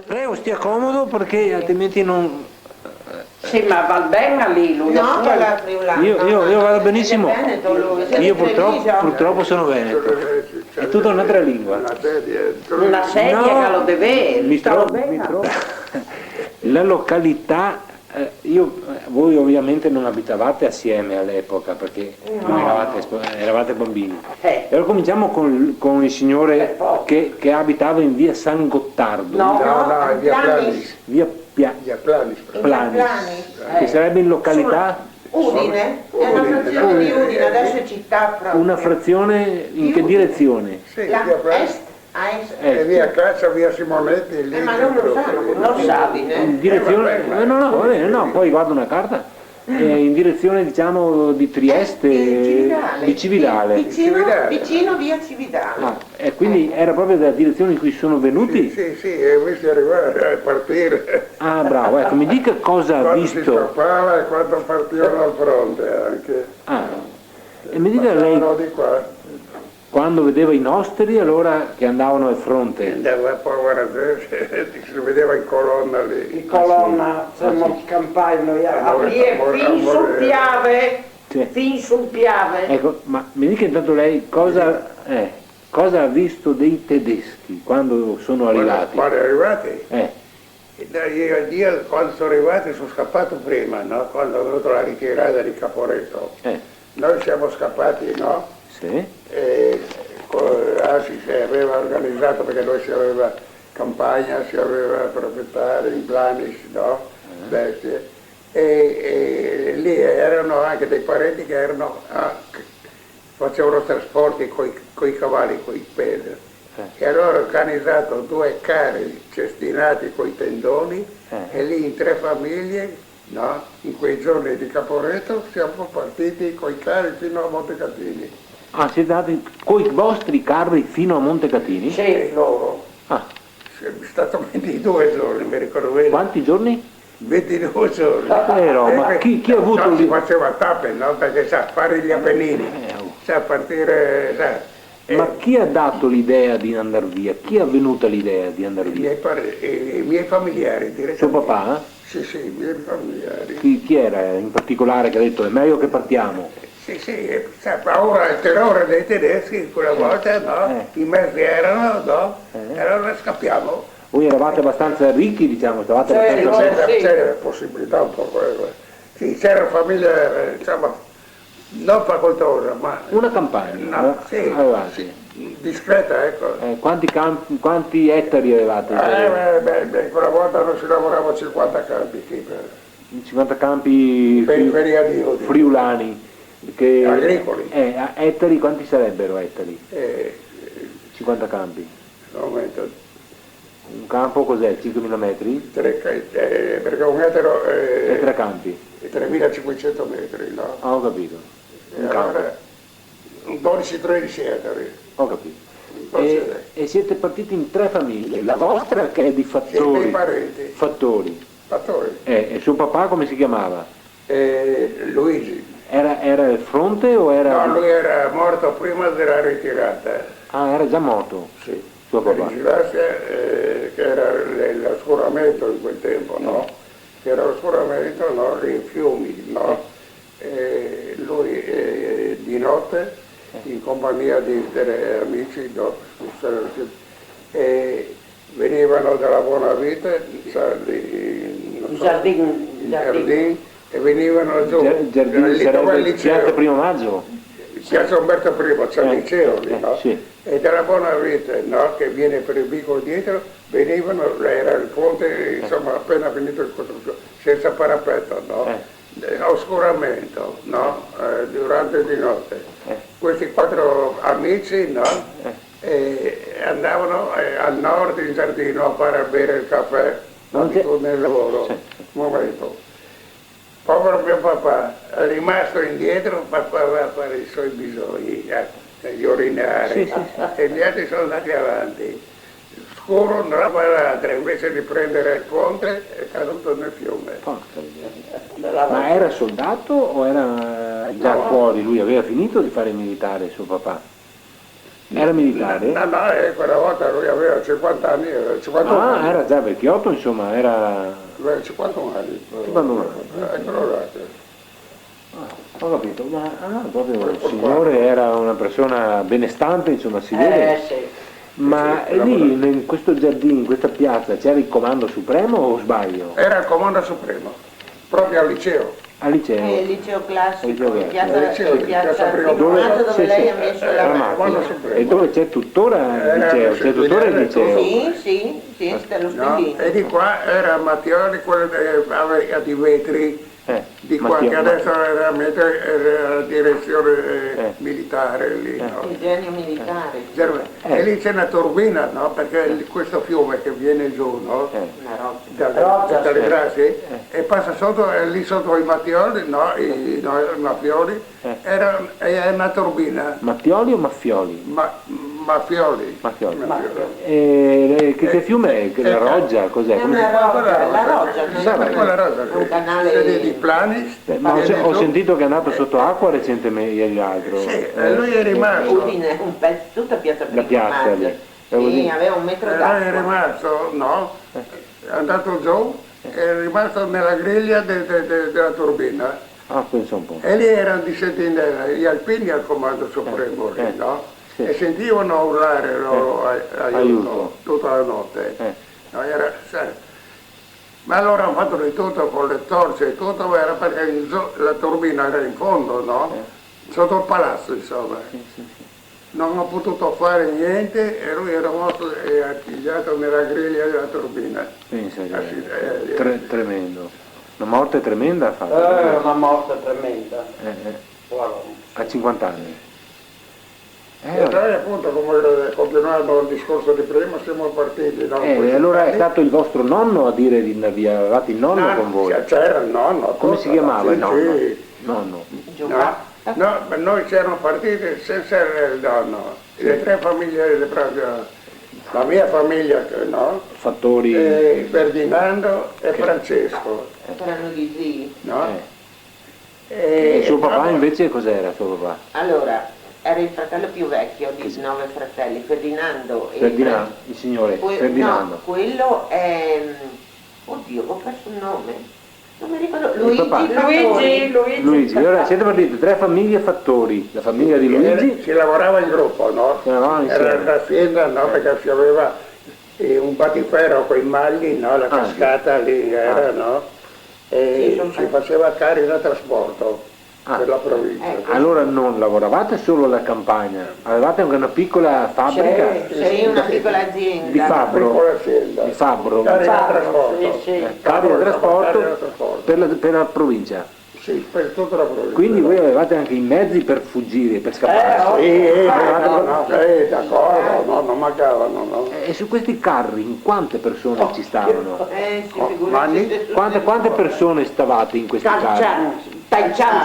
Prego, stia comodo perché altrimenti non... Sì, ma va bene lì lui. No, quella friulana. Io vado benissimo. È veneto lui, siete Io Treviso? purtroppo sono veneto. È tutta un'altra lingua. Una sedia No, che lo deve. mi trovo. La località, voi ovviamente non abitavate assieme all'epoca perché non eravate bambini. Allora cominciamo con il signore che abitava in via San Gottardo. No, è via Planis. Via Via Planis. Planis, che sarebbe in località Udine, è una frazione di Udine, adesso è città proprio. una frazione in che direzione? Sì, La via Planis. est, a est. E via Caccia, via Simonetti, lì. Ma non lo sa, non sa. In direzione, no, va bene, no, poi guardo una carta, in direzione diciamo di Trieste, di Cividale. Vicino via Cividale. Ah, e quindi era proprio della direzione in cui sono venuti? Sì, ho visto arrivare, partire. Ah, bravo, ecco, mi dica cosa ha Quando si visto. scappava e quando partivano al fronte anche. Ah, e mi dica lei, No, di qua. quando vedeva i nostri, allora che andavano al fronte. Andava povera gente, si vedeva in colonna lì. In colonna, siamo il campaio, fin sul Piave, Sì. fin sul Piave. Ecco, ma mi dica intanto lei cosa ha visto dei tedeschi quando sono arrivati? Quando arrivati? Eh, Io quando sono arrivati sono scappato prima, no? Quando ho avuto la ritirata di Caporetto. Noi siamo scappati, no? sì, E si aveva organizzato perché noi si aveva campagna, si aveva proprietari, in Planis, no? Bestie. E lì erano anche dei parenti che facevano trasporti con i cavalli, con i peli. E allora ho organizzato 2 carri cestinati con i tendoni e lì in 3 famiglie, no? In quei giorni di Caporetto siamo partiti con i carri fino a Montecatini. ah, siete andati con i vostri carri fino a Montecatini? Sì, loro. Ah, È stato 22 giorni, mi ricordo bene. quanti giorni? 22 giorni. Ma chi ha avuto no, si lì? faceva tappe, no? Perché sa, fare gli Appennini, sa partire, sa. Ma chi ha dato l'idea di andare via? Chi è venuta l'idea di andare I via? miei familiari, Suo direttamente. papà? Sì, i miei familiari. Chi era in particolare che ha detto è meglio che partiamo? Sì, sa, paura, il terrore dei tedeschi, quella volta, no? I mezzi erano, no? E allora scappiamo. Voi eravate abbastanza ricchi, diciamo, stavate abbastanza... C'era possibilità un po' quello. Sì, c'era famiglia, insomma, non facoltosa, ma... Una campagna, No, sì, avevate. sì, discreta, ecco. Quanti ettari avevate? Quella volta non si lavorava 50 campi, sì, per 50 campi periferia di Udine. friulani. Che, Agricoli. Ettari, quanti sarebbero ettari? 50 campi. Momento, Un campo cos'è? 5.000 metri? perché un metro E 3 campi? è 3.500 metri, no? Ah, ho capito. E Un campo. allora, un 12-13 ettari. Ho capito. E siete partiti in 3 famiglie, la vostra che è di Sì, Fattori. dei parenti, Fattori. fattori. E suo papà come si chiamava? Luigi. Era al fronte o era... No, lui era morto prima della ritirata. Ah, era già morto, Sì. suo Per papà. vigilanza, che era l'oscuramento in quel tempo, no? Che era l'oscuramento, no? In fiumi, no? E lui di notte, in compagnia di amici, no? E venivano dalla Buona Vita, in giardini, e venivano giù. Giardini lì dove è il sarebbe Piazza liceo. Primo Maggio? Piazza Umberto I, c'è il liceo lì, no? Sì. E dalla Buona Vita, no? Che viene per il vicolo dietro, venivano, era il ponte, insomma, appena finito il costruzione, senza parapetto, no? Oscuramento, no? Durante di notte. Questi 4 amici, no? Andavano al nord in giardino a fare a bere il caffè, nel lavoro, un momento. Povero mio papà, è rimasto indietro, papà va a fare i suoi bisogni, gli urinari, e gli altri sono andati avanti. Scuro una roba all'altra, invece di prendere il ponte è caduto nel fiume. Ma era soldato o era già fuori? Lui aveva finito di fare il militare, suo papà? Era militare? No, quella volta lui aveva 50 anni, 51 anni. Era già vecchiotto, insomma, era... 51 anni. 51 anni. Ho capito, ma proprio il signore era una persona benestante, insomma, si vede. Sì. Ma lì, in questo giardino, in questa piazza, c'era il comando supremo o sbaglio? Era il comando supremo, proprio al liceo. Al liceo? Il liceo classico, in Liceo, piazza Primo Primato, dove sì, lei sì, ha messo la macchina. E dove c'è tuttora il liceo? C'è tuttora il liceo? Sì, sta lo No? stellino. E di qua era Mattioli, quello che aveva di vetri, di qua che adesso era la direzione militare lì. No? Il genio militare. E lì c'è una turbina, no? Perché questo fiume che viene giù, no? Una roccia. Dalle Grazie, e passa sotto, e lì sotto i Mattioli, no? I Maffioli, è una turbina. Mattioli o Maffioli? Maffioli. Che fiume è? La Roggia? Cos'è? È una roccia, la roccia, Quella rosa, è un canale. di Planis. Ma ho sentito che è andato sotto acqua recentemente l'altro. Sì, lui è rimasto. Udine, un pezzo, tutta piazza La piazza lì. Sì, aveva un metro Lui è d'acqua. rimasto, no? È andato giù, è rimasto nella griglia della turbina. Ah, pensa un po'. E lì erano di sentinella, gli alpini al comando supremo, lì, no? E sentivano urlare loro aiuto tutta la notte. No, ma allora hanno fatto di tutto con le torce e tutto, era perché la turbina era in fondo, no? Sotto il palazzo, insomma. Non ho potuto fare niente e lui era morto e archiviato nella griglia della turbina. Pensa che tremendo. Una morte tremenda ha fatto. Una morte tremenda. A 50 anni. E noi appunto, come continuando il discorso di prima, siamo partiti. No? Allora è stato il vostro nonno a dire di avevate il nonno con voi? C'era il nonno. Come si chiamava il nonno? Nonno. No, noi siamo partiti senza il nonno. Le tre famiglie proprio, la mia famiglia, no? Fattori. Ferdinando e Francesco. Erano gli zii. No? E suo papà invece cos'era suo papà? Allora, era il fratello più vecchio di 9 fratelli, Ferdinando. Ferdinando, il signore Ferdinando. No, quello è... Oddio, ho perso il nome. Non mi ricordo. Luigi. Allora siete partiti tre famiglie fattori. La famiglia di Luigi. Si lavorava in gruppo, no? Era l'azienda, no? Perché si aveva un battiferro con i magli, no? La cascata lì era, no? E si faceva carico da trasporto. Per la provincia. Allora non lavoravate solo alla campagna, avevate anche una piccola fabbrica? Sì, una piccola azienda. Di fabbro. Carico da trasporto per la provincia. Sì, per tutta la provincia. Quindi voi avevate anche i mezzi per fuggire, per scappare? D'accordo, no, non mancavano, no. E su questi carri in quante persone ci stavano? Quante persone stavate in questi carri?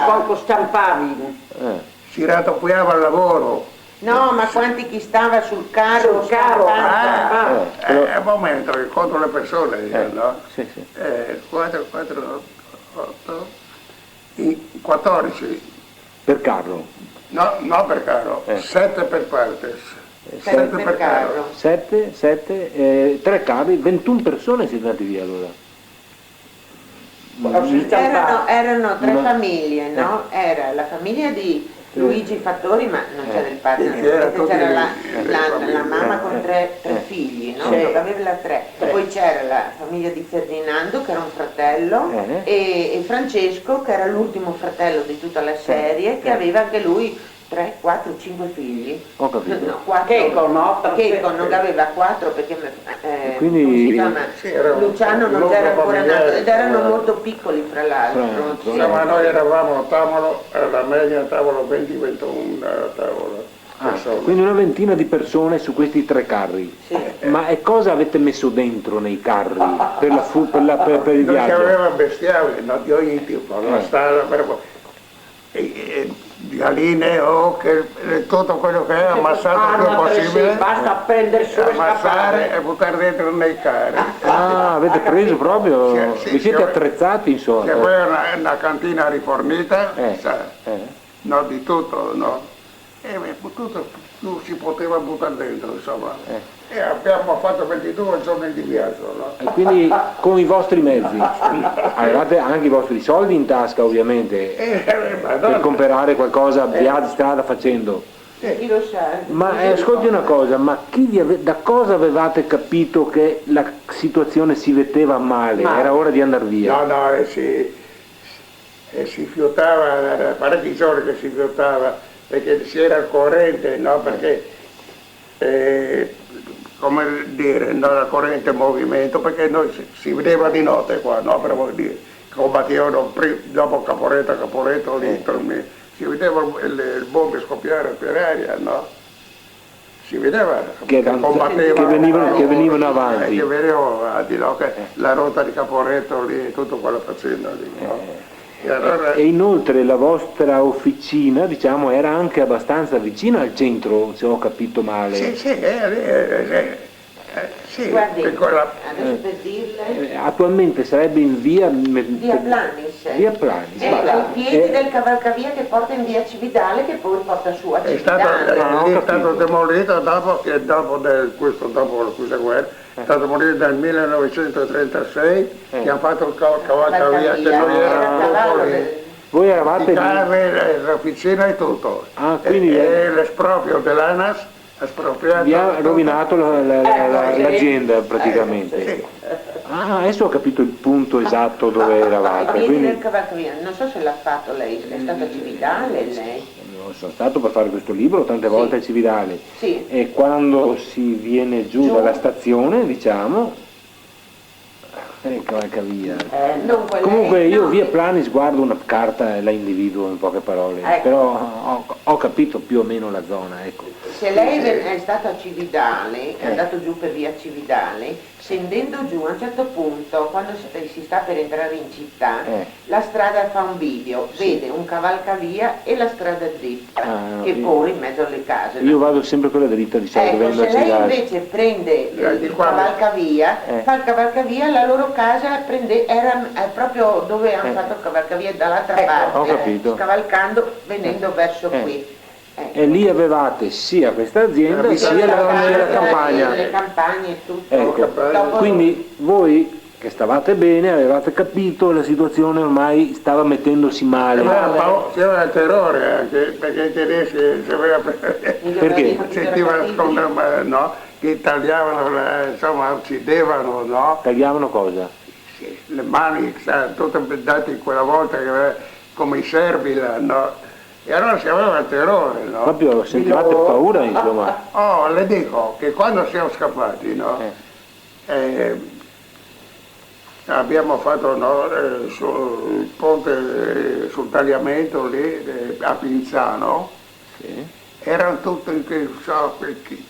Poco stampavi. Si raddoppiava il lavoro. No, ma quanti chi stava sul carro? Sul carro. È un momento che contro le persone, no? Sì. 4, 8, 14. Per carro? No per carro, 7 per parte. 7 per carro. 7, 3 carri, 21 persone siete andati via allora? Erano 3 famiglie, no? Era la famiglia di Luigi Fattori, ma non c'era il padre, c'era la mamma con 3 figli, no? Aveva la 3. Poi c'era la famiglia di Ferdinando, che era un fratello, e Francesco, che era l'ultimo fratello di tutta la serie, che aveva anche lui 3, 4, 5 figli. Ho capito. No, 4. Checo non aveva 4 perché quindi, come si chiama? Luciano non c'era ancora nato ed erano molto piccoli fra l'altro. Ma noi eravamo a tavolo, la media a tavolo 20-21 tavolo. Quindi una ventina di persone su questi 3 carri. Sì. Ma e cosa avete messo dentro nei carri per il viaggio? Noi avevamo bestiame, no, di ogni tipo, la stalla, galline, tutto quello che è amassato il più possibile, basta prendere su ammassare e buttare dentro nei carri. Avete preso proprio, vi siete attrezzati insomma. C'è poi una cantina rifornita, no, di tutto, no? Tutto non si poteva buttare dentro, insomma. E abbiamo fatto 22 giorni di viaggio, no? E quindi con i vostri mezzi, avevate anche i vostri soldi in tasca ovviamente, per comprare qualcosa via di strada facendo. Chi lo sa? Ma ascolti una cosa, ma da cosa avevate capito che la situazione si metteva male? Era ora di andare via? No, si fiutava, parecchi giorni che si fiutava, perché c'era il corrente, no? Perché, come dire, no, la corrente in movimento, perché noi si vedeva di notte qua, no? Per vuol dire, combattevano dopo Caporetto lì, si vedeva le bombe scoppiare per aria, no? Si vedeva che venivano avanti. Che venivano avanti, no? Che la rotta di Caporetto lì, tutto quello facendo lì, no? E inoltre la vostra officina, diciamo, era anche abbastanza vicina al centro, se ho capito male. Sì, guardi, adesso per dirle... attualmente sarebbe in via Planis. Via Planis. È ai piedi del cavalcavia che porta in via Cividale, che poi porta su a Cividale. È stato demolito dopo questa guerra, è stato demolito nel 1936, che hanno fatto il cavalcavia, che noi eravamo lì. Voi eravate lì? L'officina e tutto. Quindi e l'esproprio dell'ANAS vi ha rovinato l'azienda praticamente. Sì. Adesso ho capito il punto esatto dove eravate. Quindi... non so se l'ha fatto lei, è stata a Cividale lei? Sono stato per fare questo libro tante volte a Cividale. Sì. E quando si viene giù dalla stazione, diciamo, cavalcavia. Comunque io via Planis guardo una carta e la individuo in poche parole, però ho capito più o meno la zona, ecco. Se lei è stato a Cividale, è andato giù per via Cividale, scendendo giù a un certo punto, quando si sta per entrare in città, la strada fa un bivio, vede un cavalcavia e la strada dritta, che pone in mezzo alle case. Io vado sempre quella dritta, diciamo, se lei invece prende il cavalcavia, fa il cavalcavia, la loro casa era proprio dove hanno fatto il cavalcavia dall'altra parte, scavalcando, venendo verso qui. E lì avevate sia questa azienda sia la campagna. Le campagne e tutto. Ecco. Quindi voi che stavate bene avevate capito la situazione ormai stava mettendosi male. C'era il terrore anche, perché i tedeschi perché? Sentivano no? Che tagliavano, insomma uccidevano, no? Tagliavano cosa? Sì, le mani, tutte date quella volta come i serbi, no? E allora si aveva il terrore, no? Proprio sentivate paura, insomma. Le dico che quando siamo scappati, no? Abbiamo fatto sul ponte, sul tagliamento lì, a Pinzano, erano tutti,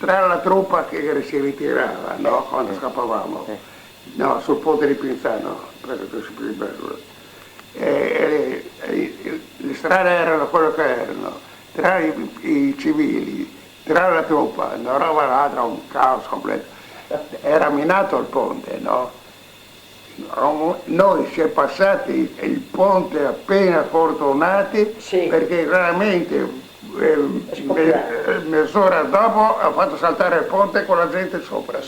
tra la truppa che si ritirava, no? Quando scappavamo, no, sul ponte di Pinzano, le strade erano quello che erano, tra i civili, tra la truppa, una roba l'altra, un caos completo. Era minato il ponte, no? Noi si è passati il ponte appena fortunati, perché veramente mezz'ora dopo ha fatto saltare il ponte con la gente sopra.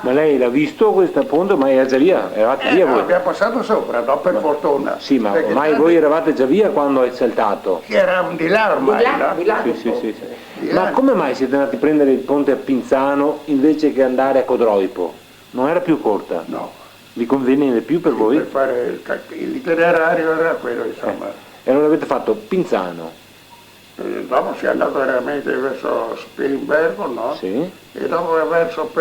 Ma lei l'ha visto questo ponte? Ma era già via? Eravate via voi? Abbiamo passato sopra, no? Per fortuna. Sì, ma ormai voi eravate già via quando è saltato? Eravamo di là ormai, no? Sì. Ma come mai siete andati a prendere il ponte a Pinzano invece che andare a Codroipo? Non era più corta? No. Vi conveniva più per voi? Per fare l'itinerario era quello, insomma. E allora avete fatto Pinzano? Dopo si è andato veramente verso Spilimbergo, no? Sì. E dopo verso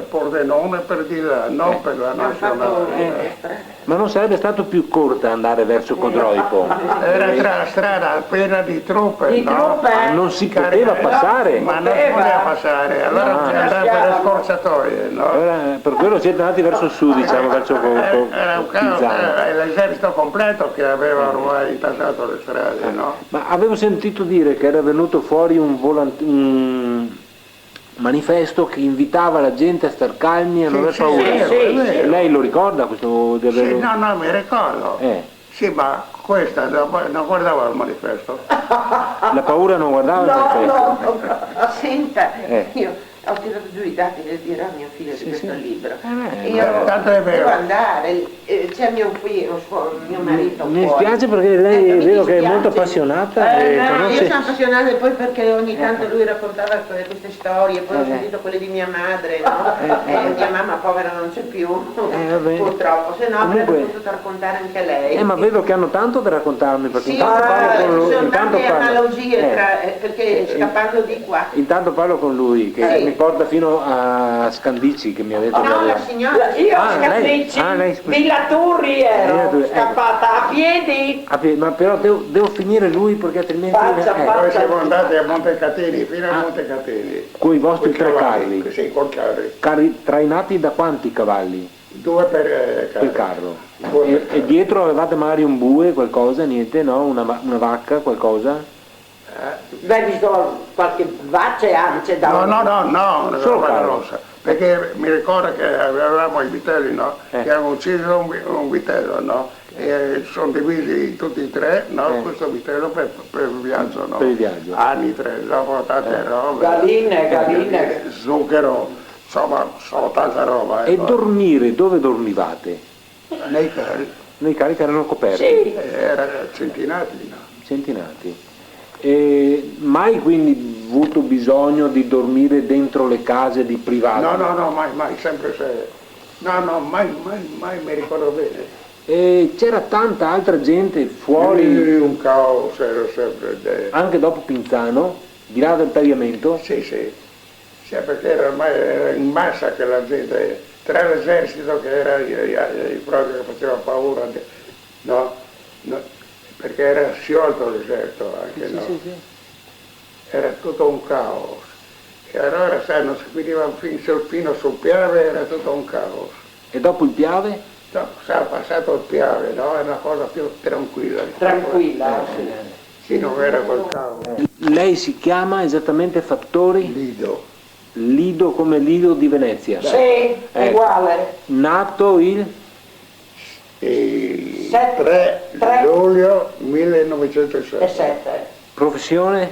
Pordenone per di là, non per la nazionale. Ma non sarebbe stato più corta andare verso Codroipo? Era tra la strada piena di truppe, no? Ma non si poteva passare? Ma non si poteva passare, allora bisogna andare per le scorciatoie, no? Allora, per quello siete andati verso sud, diciamo, verso Era un caos, Pinzano. l'esercito completo che aveva ormai intasato le strade, no? Ma avevo sentito dire che era venuto fuori un manifesto che invitava la gente a star calmi e a non aver paura. Sì. Lei lo ricorda questo? Sì, no, mi ricordo. Sì, ma questa non guardava il manifesto. La paura non guardava il manifesto. Senta, io ho tirato giù i dati del dire a mio figlio di questo libro. Tanto è vero. Devo andare, c'è mio marito Mi fuori. spiace perché lei è vero che è molto appassionata e No, conosce... io sono appassionata e poi perché ogni tanto lui raccontava queste storie, poi ho sentito quelle di mia madre, no? Mia mamma povera non c'è più, purtroppo, se no avrebbe potuto raccontare anche lei. Ma vedo che hanno tanto da raccontarmi perché Sì, intanto parlo con lui. ci sono tante analogie perché scappando di qua. Intanto parlo con lui che mi porta fino a Scandicci che mi ha detto che No, aveva- la signora. Io a lei- Scandicci, lei, scusi. Villa Turri ero Villa Turri, ecco. scappata a piedi. Ma però devo finire lui perché altrimenti Noi siamo andati a Montecatini, fino a Montecatini. con i vostri Coi tre cavalli, carri. Sì, con carri. Carri trainati da quanti cavalli? 2 per Per carro. Due per E dietro avevate magari un bue, qualcosa, niente, no? Una vacca, qualcosa? Beh, visto qualche vace ance da No, Solo roba carro. rossa. Perché mi ricordo che avevamo i vitelli, no? Che avevamo ucciso un vitello, no? E sono divisi tutti e tre, no? Questo vitello per il viaggio, no? Per il viaggio. Anni tre, dopo tante robe. galline. Zucchero, insomma, sono tanta roba. E dormire, dove dormivate? Nei carri, Nei carri che erano coperti? Sì, era centinati, no? Centinati. E mai quindi avuto bisogno di dormire dentro le case di privati? No, mai, sempre se... No, mai mi ricordo bene. E c'era tanta altra gente fuori, Un caos era sempre. anche dopo Pinzano, di là del tagliamento? Sì, perché era ormai era in massa che la gente, tra l'esercito che era proprio che faceva paura, no? Perché era sciolto l'esercito anche, no? Sì. Era tutto un caos. E allora, sai, non si finiva fino sul Piave, era tutto un caos. E dopo il Piave? Dopo sarà passato il Piave, no? È una cosa più tranquilla. tranquilla. Sì, non era quel caos. Lei si chiama esattamente Fattori? Lido. Lido come Lido di Venezia. Sì, uguale. Nato il... Il 3 luglio 1907. e 7. Professione?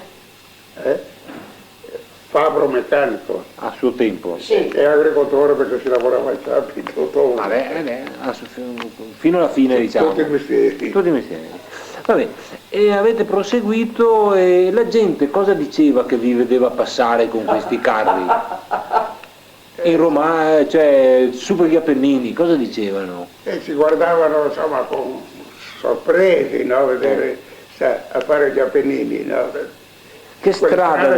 Fabbro meccanico A suo tempo. Sì, e agricoltore perché si lavorava ai campi, tutto, Fino alla fine diciamo. tutti i mestieri. Tutti i mestieri. Vabbè, e avete proseguito e la gente cosa diceva che vi vedeva passare con questi carri? In Roma, cioè su per gli Appennini, cosa dicevano? E ci guardavano insomma con sorpresi, no? Vedere, a fare gli Appennini, no? Che strada?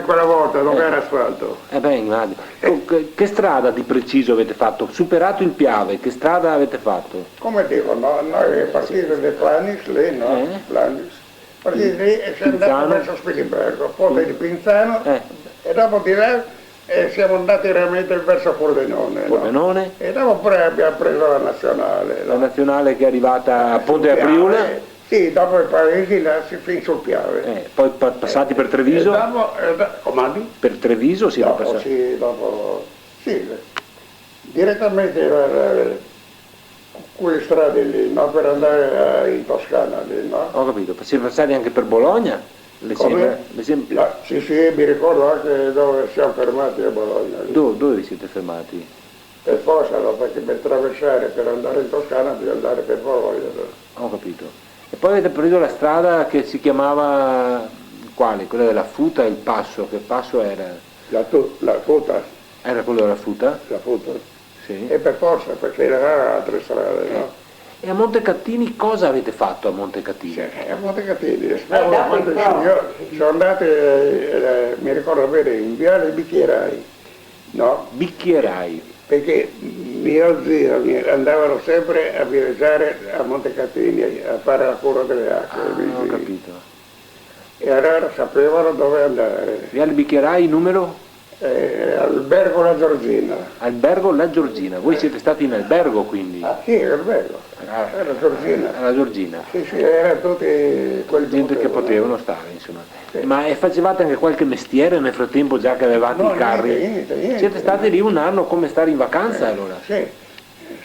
Quella volta non era asfalto. Immagino. Che strada di preciso avete fatto? Superato il Piave, che strada avete fatto? Come dico, no? Noi partiti da Planis, lì, no? Planis. Partiti lì e siamo andati verso Spilimbergo, poi di Pinzano e dopo di là siamo andati veramente verso Pordenone. Pordenone? No? E dopo poi abbiamo preso la nazionale. La No? nazionale che è arrivata a Ponte Apriula? Sì, dopo i paesi là si fin sul Piave. Poi passati per Treviso? Comandi? Per Treviso siete Dopo, passati? sì, direttamente quelle strade lì, no? Per andare in Toscana lì, no? Ho capito, siete passati anche per Bologna? Come? Sì, mi ricordo anche dove siamo fermati a Bologna. Dove vi siete fermati? Per forza, no? Perché per attraversare, per andare in Toscana bisogna andare per Bologna. No? Ho capito. E poi avete preso la strada che si chiamava, quale? Quella della Futa e il Passo, che passo era? La Futa. Era quello della Futa? La Futa. Sì. E per forza, perché erano altre strade, no? E a Montecatini cosa avete fatto a Montecatini? A Montecatini, sono andati, mi ricordo bene, in Viale Bicchierai, no? Bicchierai. Perché mio zio andavano sempre a viaggiare a Montecatini a fare la cura delle acque. Ho capito. E allora sapevano dove andare. Viale Bicchierai, numero? Albergo La Giorgina. Albergo La Giorgina. Voi siete stati in albergo quindi? Sì, albergo. La Giorgina. La Giorgina. Sì, era tutti quelli Gente che potevano stare, insomma. Ma facevate anche qualche mestiere nel frattempo già che avevate i carri? Niente. Siete stati lì un anno come stare in vacanza allora? Sì,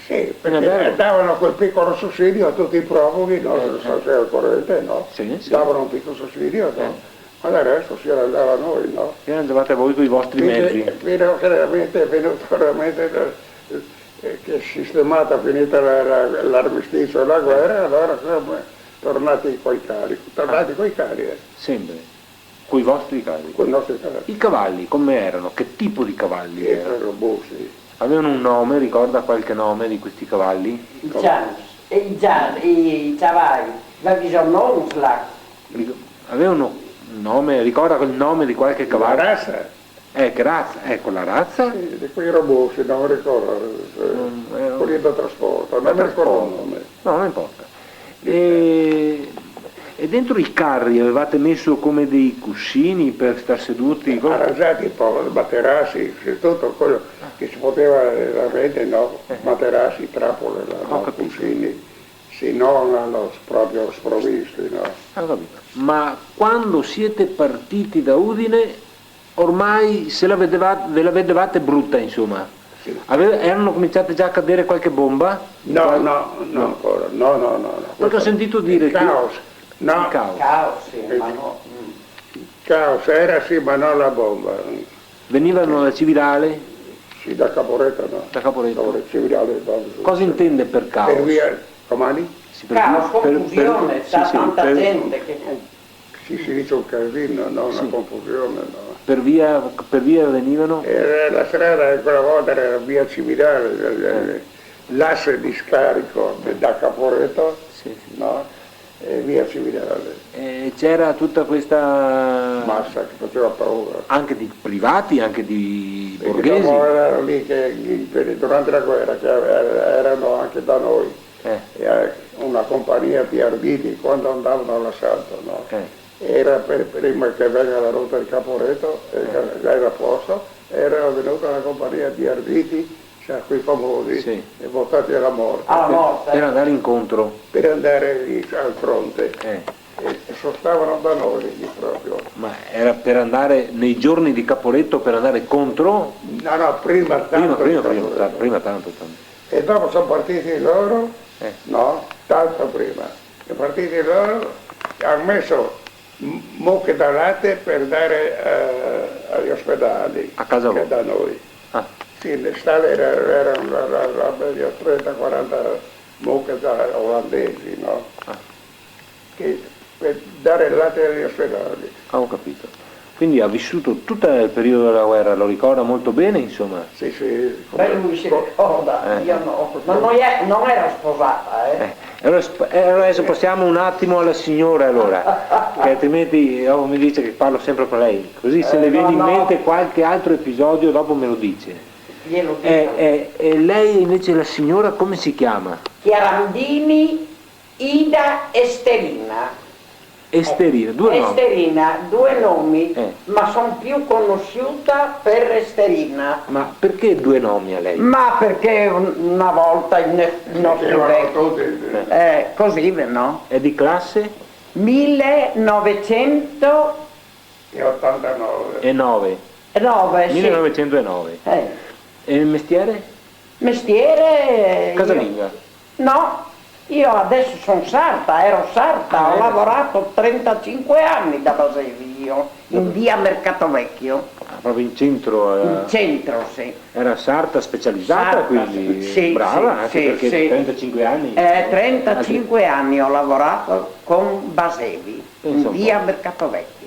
Sì, perché davano quel piccolo sussidio a tutti i profughi, no? Non so se è al corrente, no? Sì, sì. Davano un piccolo sussidio, no? Ma del resto si andava a noi, no? E andavate voi con i vostri mezzi. Fino che veramente è venuto veramente che è sistemata, finita l'armistizio e la guerra, allora siamo tornati coi cari, Sempre, con i vostri carri. con i nostri cari. I cavalli come erano? Che tipo di cavalli erano? Robusti. Avevano un nome, ricorda qualche nome di questi cavalli? I cavalli, la bisogno Avevano un nome, ricorda il nome di qualche La cavallo? razza? Che razza? Ecco la razza? Sì, di quei robusti, non mi ricordo, quelli da trasporto, non mi ricordo il nome. No, non importa. E dentro i carri avevate messo come dei cuscini per star seduti? Arrangiati un po', materassi, tutto quello che si poteva veramente, no? Materassi, trappole, no? Cuscini, sì, non hanno proprio sprovvisti, no? Ho capito. Ma quando siete partiti da Udine, ormai ve la vedevate brutta, insomma? Sì. Erano cominciate già a cadere qualche bomba? No, ancora, no. Perché ho sentito dire il caos. No, il caos. Caos, sì, ma no. Caos era sì, ma non la bomba. Venivano da Cividale? Sì, da Caporetto, no. Da Caporetto. Cividale, Cosa intende per caos? Per via, comandi? Sì, Caos, confusione, c'è tanta gente che... Si dice un casino, no? Una confusione, no. Per via venivano? La strada quella volta era via Cividale, l'asse di scarico da Caporetto, no? E via Cividale. C'era tutta questa Massa che faceva paura. anche di privati, anche di E borghesi? diciamo, era lì che durante la guerra che erano anche da noi una compagnia di arditi quando andavano all'assalto, no? Era prima che venga la rotta di Caporetto, era a posto, era venuta una compagnia di arditi, cioè quei famosi, e votati alla morte. Per andare incontro. Per andare lì al fronte. E sostavano da noi lì proprio. Ma era per andare nei giorni di Caporetto, per andare contro? No, prima tanto. Prima tanto. E dopo sono partiti loro, no, tanto prima. Sono partiti loro, hanno messo mucche da latte per dare agli ospedali. A casa che da noi. Sì, le stalle erano 30-40 mucche olandesi, no? Che per dare il latte agli ospedali. Ho capito. Quindi ha vissuto tutto il periodo della guerra, lo ricorda molto bene, insomma? Sì. Beh, lui si ricorda, io no. Ma non era sposata, Allora adesso passiamo un attimo alla signora allora, che altrimenti mi dice che parlo sempre con lei, così se le viene in mente qualche altro episodio dopo me lo dice. Glielo dico. E lei invece la signora come si chiama? Chiarandini Ida Esterina. Esterina, due nomi. Esterina, due nomi, ma sono più conosciuta per Esterina. Ma perché due nomi a lei? Ma perché una volta il nostro vecchio, così, no? È di classe? 1989. 9. Sì. 1909. E il mestiere? Mestiere... Casalinga? No. Io adesso sono sarta, ero sarta, ho lavorato 35 anni da Basevi io, in via Mercato Vecchio. Proprio in centro? In centro, sì. Era sarta specializzata, quindi brava, anche perché 35 anni? 35 anni ho lavorato con Basevi, in via Mercato Vecchio.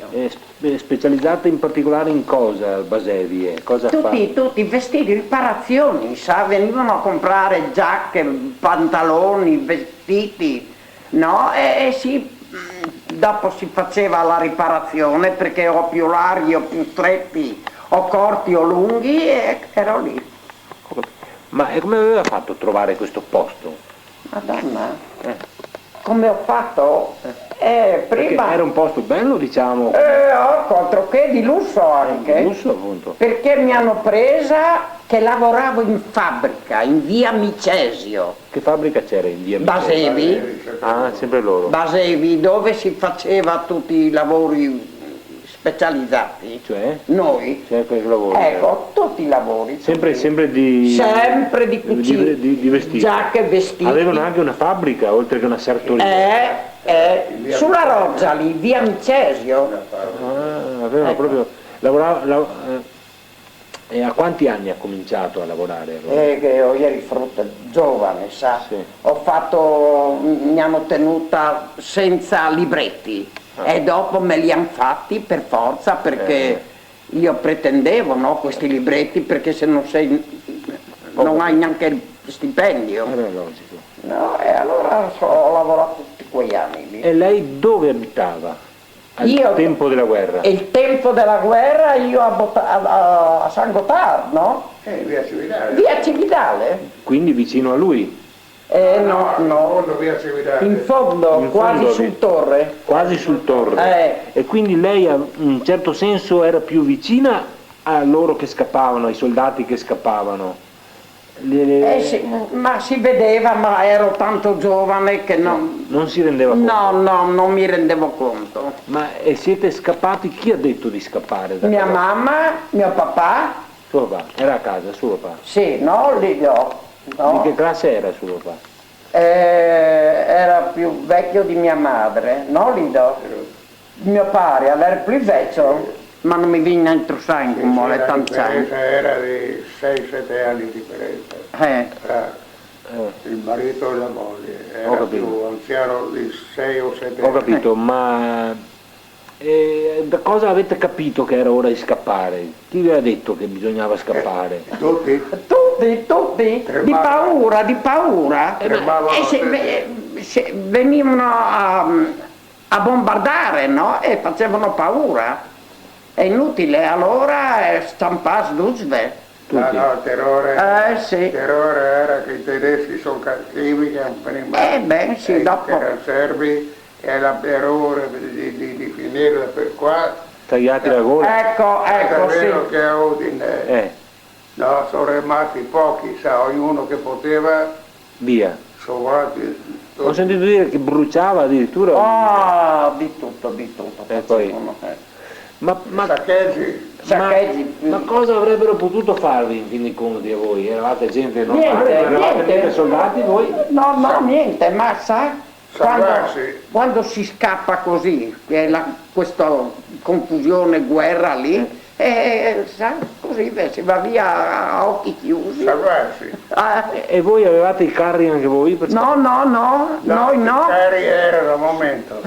Specializzata in particolare in cosa Basevi? Cosa tutti vestiti, riparazioni, venivano a comprare giacche, pantaloni, vestiti, no? Dopo si faceva la riparazione perché ho più larghi o più stretti, o corti o lunghi, e ero lì. Ma come aveva fatto a trovare questo posto? Madonna, come ho fatto? Prima perché era un posto bello, diciamo? Altro che di lusso anche. Di lusso, appunto. Perché mi hanno presa che lavoravo in fabbrica, in via Micesio. Che fabbrica c'era in via Micesio? Basevi. Ah, sempre loro. Basevi, dove si faceva tutti i lavori specializzati, Cioè? noi, Cioè, che lavori? ecco, tutti i lavori. Sempre Sempre di cucina, di vestiti. giacche, vestiti. Avevano anche una fabbrica, oltre che una sartoria. Sulla Roggia lì, via Micesio. Avevano Ecco. proprio... E a quanti anni ha cominciato a lavorare? Allora? Che io eri frutta giovane, sa. Sì. Mi hanno tenuta senza libretti e dopo me li hanno fatti per forza perché io pretendevo, no, questi libretti, perché se non non hai neanche il stipendio. Era logico. No, e allora ho lavorato tutti quegli anni lì. E lei dove abitava al tempo della guerra? Il tempo della guerra io a San Gottardo, no? Via Cividale. Via Cividale? Quindi vicino a lui? No. Via Cividale. In fondo, In quasi fondo, sul torre. Quasi sul torre. E quindi lei in un certo senso era più vicina a loro che scappavano, ai soldati che scappavano? Sì, ma si vedeva, ma ero tanto giovane che Non si rendeva conto? No, non mi rendevo conto. Ma siete scappati? Chi ha detto di scappare? Mia mamma, mio papà, Suo papà? Era a casa, suo papà? sì, no, lì no. Di che classe era suo papà? Era più vecchio di mia madre, no Lido? Mio padre era più vecchio, ma non mi viene a intrusare in come La tanti anni. differenza era di 6-7 anni di differenza tra il marito e la moglie. Era più anziano di 6 o 7 anni. Ho capito, ma da cosa avete capito che era ora di scappare? Chi vi ha detto che bisognava scappare? Tutti? Tutti, di paura. Tremavano Se venivano a bombardare, no? E facevano paura. È inutile, allora stampare Roosevelt. No, il terrore, Sì. il terrore era che i tedeschi sono cattivi, che venivano sì, dopo. che erano serbi, e era terrore di finirla per qua. Tagliati la gola? Ecco, È vero sì. che a Udine no, sono rimasti pochi, sa, ognuno che poteva, Via. sono volati Ho sentito dire che bruciava addirittura. Di tutto. E poi? Ma saccheggi. ma cosa avrebbero potuto farvi in fin dei conti a voi? Eravate gente normale, Niente, eravate mica soldati voi? No, niente, ma sa, Salvarsi. quando si scappa così, che è questa confusione, guerra lì, sa, così si va via a occhi chiusi. Salvarsi. E voi avevate i carri anche voi? No, noi no. I carri erano al momento.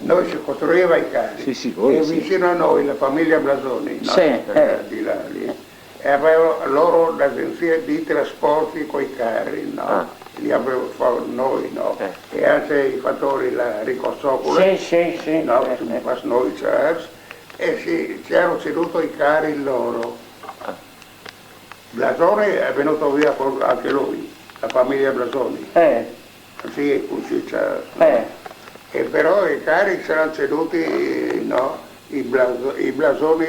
Noi si costruiva i carri. Sì, voi e sì. vicino a noi la famiglia Blasoni, no? Sì, di là, lì. E avevano loro l'agenzia di trasporti con i carri, no? Li avevamo noi, no? E anche i fattori, la Ricossopoli, Sì. no? Noi Charles, e ci hanno ceduto i carri loro. Blasoni è venuto via anche lui, la famiglia Blasoni. Sì, Charles. E però i carri si erano ceduti, no? I Blasoni.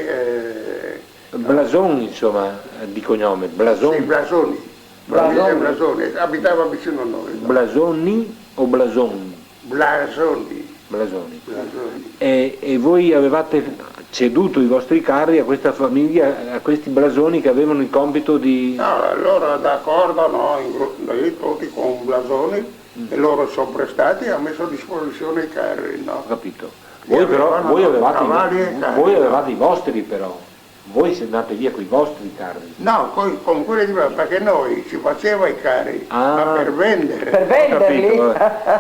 Blason, insomma, di cognome. Blason. Sì, Blasoni. Blasoni, abitava vicino a noi. No? Blasoni o Blason? Blasoni. Blasoni. E voi avevate ceduto i vostri carri a questa famiglia, a questi blasoni che avevano il compito di... No, allora d'accordo, no, noi tutti con Blasoni, e loro sono prestati e hanno messo a disposizione i carri, no? Ho capito. Voi però, voi avevate i vostri però. Voi siete andati via con i vostri carri. No, con quelli di là, perché noi si faceva i carri, ma per vendere. Per venderli?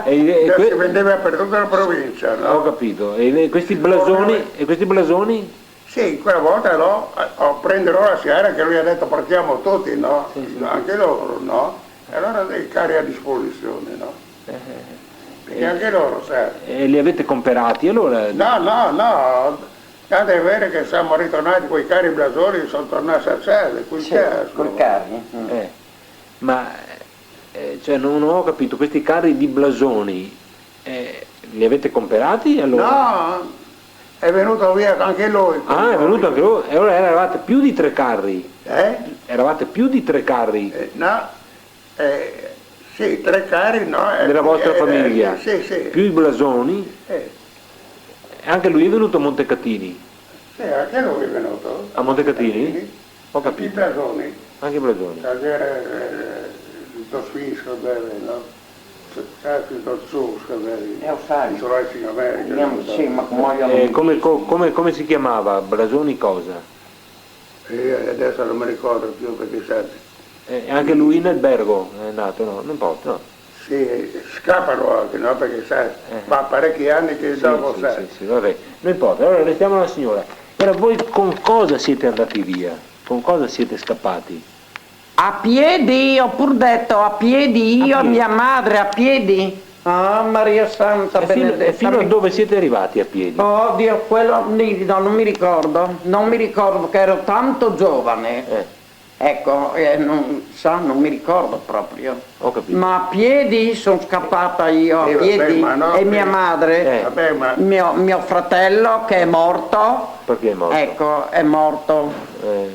Si vendeva per tutta la provincia, no? Ho capito. E questi blasoni? Sì, quella volta no, prenderò la sera che lui ha detto partiamo tutti, no? Sì. Anche loro, no? E allora dei carri a disposizione, no? Perché anche loro, sai. E li avete comprati allora? No. Tanto è vero che siamo ritornati con i carri Blasoni e sono tornati a casa, con i carri. Ma cioè, non ho capito, questi carri di Blasoni li avete comprati allora? No, è venuto via anche lui. È venuto anche lui, e allora eravate più di 3 carri? Eravate più di 3 carri? Sì, 3 carri, no? Della vostra famiglia? Sì. Più i Blasoni? Anche lui è venuto a Montecatini? Anche lui è venuto. A Montecatini? Ho I capito. blasoni. Anche Blasoni. Perché era il suizo, no? Il suo, Lo sai. isolati in America. Sì, ma Come si chiamava? Blasoni cosa? E adesso non mi ricordo più perché sai. Anche lui in albergo è nato, no? Non importa, no? Sì, scappano anche, no? Perché sai, fa parecchi anni che dopo sai. Sì, vabbè, non importa. Allora restiamo alla signora. Ora voi con cosa siete andati via? Con cosa siete scappati? A piedi, ho pur detto, a piedi, io, mia madre, a piedi. Ah, Maria Santa Benedetta. E fino a dove siete arrivati a piedi? Oddio, quello no, non mi ricordo che ero tanto giovane. Ecco, non mi ricordo proprio. Ho capito. Ma a piedi sono scappata io, a piedi, e mia madre, Vabbè, ma mio fratello che è morto. Perché è morto? Ecco, è morto,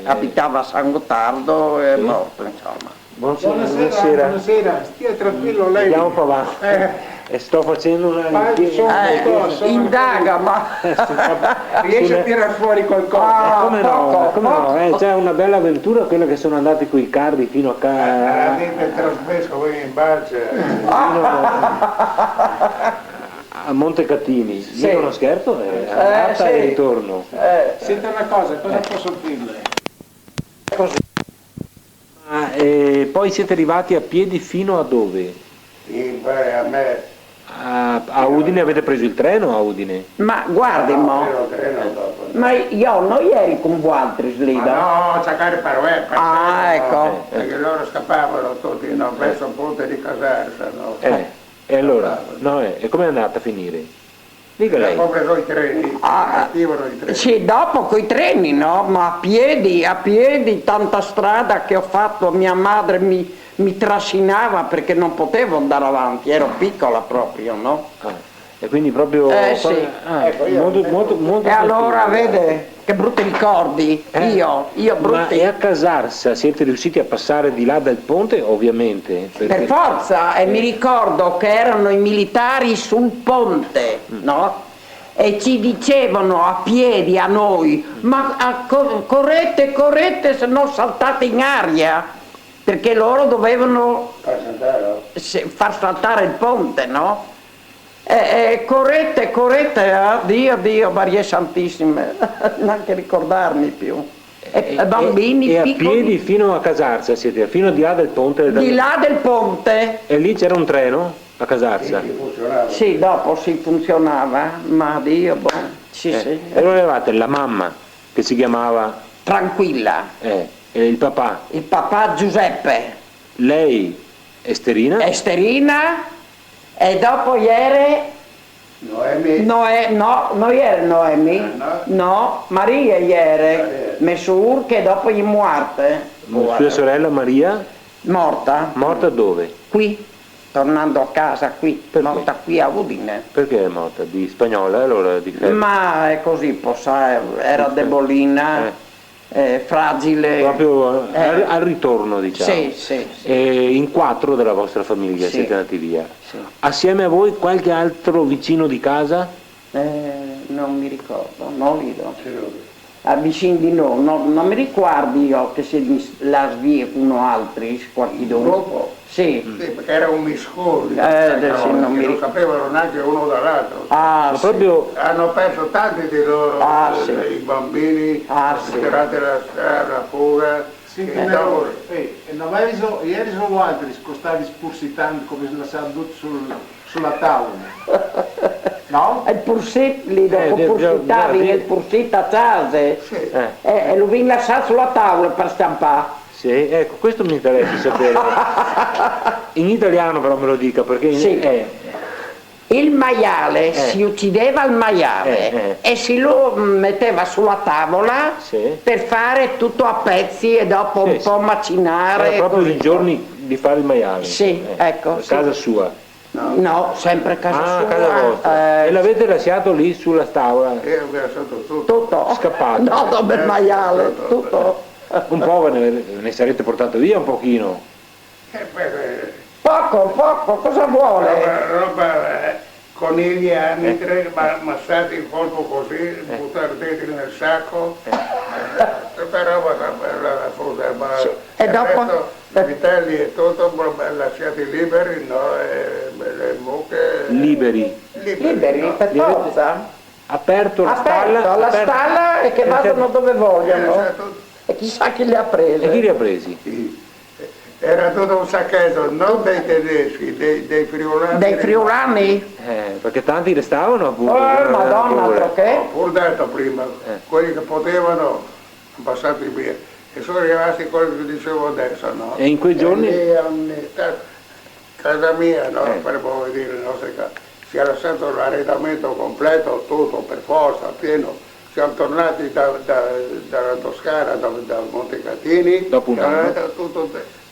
abitava a San Gottardo, è morto, insomma. Buonasera. Buonasera, stia tranquillo lei. Andiamo un po' avanti. E sto facendo una Indaga, ma riesce a tirare fuori qualcosa. come no, c'è una bella avventura quella che sono andati coi carri fino a casa. Avete trasmesso voi in balza. A Montecatini. Sì. È uno scherzo? Andata e ritorno. Senta una cosa, cosa posso offrirle? Poi siete arrivati a piedi fino a dove? Sì, beh, a me. A Udine avete preso il treno a Udine? ma guardi, ma io non eri con voi altri lì, no? No, cercare per Ah, ecco. perché loro scappavano tutti, no? Verso il ponte di Caserta, no? E allora? No, e come è andata a finire? Dica lei. Ho preso i treni, partivano i treni. Sì, dopo coi treni, no? Ma a piedi, tanta strada che ho fatto, mia madre mi trascinava perché non potevo andare avanti, ero piccola proprio, no? E quindi proprio... Sì. Ecco, molto E allora, vede, che brutti ricordi, io Ma brutti. e a Casarsa siete riusciti a passare di là del ponte? Ovviamente. Per forza, e mi ricordo che erano i militari sul ponte, no? E ci dicevano a piedi a noi, ma correte, se no saltate in aria, perché loro dovevano far saltare il ponte, no? Correte, Dio, Maria Santissime, neanche ricordarmi più. E bambini e a piccoli. piedi fino a Casarsa siete, fino di là del ponte? Di là del ponte. E lì c'era un treno a Casarsa? Sì, dopo si funzionava, ma Dio, sì. E allora avevate la mamma che si chiamava? Tranquilla. E il papà? Il papà Giuseppe. Lei Esterina? Esterina. E dopo ieri... Noemi? non ieri Noemi. No, Maria ieri. Mesur che dopo gli muarte. Sua sorella Maria? Morta. Morta dove? Qui. Tornando a casa qui. Perché? Morta qui a Udine. Perché è morta? Di spagnola allora? Di febbre? Ma è così, era debolina, fragile. Proprio al ritorno, diciamo. Sì. E in 4 della vostra famiglia Sì. siete andati via. Sì. Assieme a voi qualche altro vicino di casa? Non mi ricordo, non vedo. Vicini di noi, non mi ricordo io che si la svia uno altri, qualche dopo. Sì. Sì, perché era un miscuglio, adesso non mi non ricordo. sapevano neanche uno dall'altro. Ma Sì. proprio Hanno perso tanti di loro, Sì. i bambini, Sì. durante la fuga. Sì, e dopo- non avevi ieri sono altri scostavi spursitando come se la seduto sulla tavola. No? Il pursetto lì, dopo pursitavi nel pursetto a casa. Sì. E lo vi lasciato sulla tavola per stampare. sì, ecco, questo mi interessa sapere. In italiano però me lo dica perché Sì. Il maiale, si uccideva il maiale e si lo metteva sulla tavola Sì. per fare tutto a pezzi e dopo un Sì, po' sì. macinare. Era proprio così. i giorni di fare il maiale. Sì, ecco, A sì. casa sua. No, sempre a casa sua. Casa vostra. E l'avete lasciato lì sulla tavola? E ho lasciato tutto. Tutto. Scappato. No, dopo il maiale, tutto. Un po' ve ne sarete portato via un pochino. Beh, Poco, cosa vuole? roba conigli anitre, massati in colpo così, buttare dentro nel sacco, tutta roba la frutta, ma E il dopo? resto, i vitelli e tutto lasciati liberi, no? Le mucche Liberi. Liberi, per forza. Aperto la stalla. Aperto alla stalla e che vadano dove vogliono. Esatto. E chissà chi li ha prese. E chi li ha presi? Era tutto un sacchetto, non dei tedeschi, dei friulani. Dei friulani? Perché tanti restavano appunto. Oh, Madonna, altro che? Ho pur detto prima, quelli che potevano, sono passati via. E sono rimasti quelli che dicevo adesso, no? E in quei giorni? Casa mia, no? Per voi dire, le nostre case. Si era stato l'arredamento completo, tutto per forza, pieno. Siamo tornati dalla Toscana, da Montecatini, Dopo un anno.